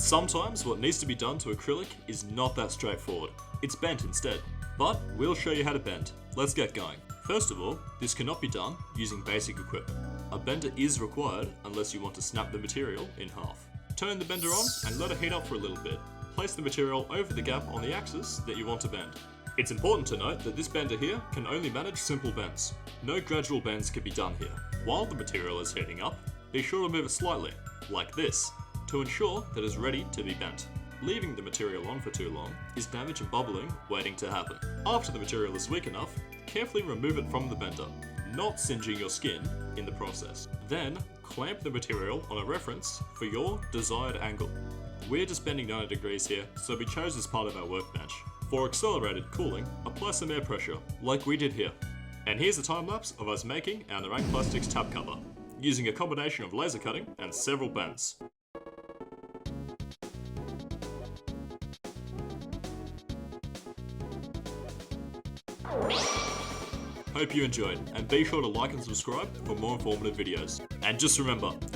Sometimes what needs to be done to acrylic is not that straightforward. It's bent instead. But we'll show you how to bend. Let's get going. First of all, this cannot be done using basic equipment. A bender is required unless you want to snap the material in half. Turn the bender on and let it heat up for a little bit. Place the material over the gap on the axis that you want to bend. It's important to note that this bender here can only manage simple bends. No gradual bends can be done here. While the material is heating up, be sure to move it slightly, like this, to ensure that it's ready to be bent. Leaving the material on for too long is damage and bubbling waiting to happen. After the material is weak enough, carefully remove it from the bender, not singeing your skin in the process. Then, clamp the material on a reference for your desired angle. We're just bending 90 degrees here, so we chose this part of our workbench. For accelerated cooling, apply some air pressure, like we did here. And here's a time lapse of us making our Nerang Plastics tap cover, using a combination of laser cutting and several bends. Hope you enjoyed, and be sure to like and subscribe for more informative videos. And just remember that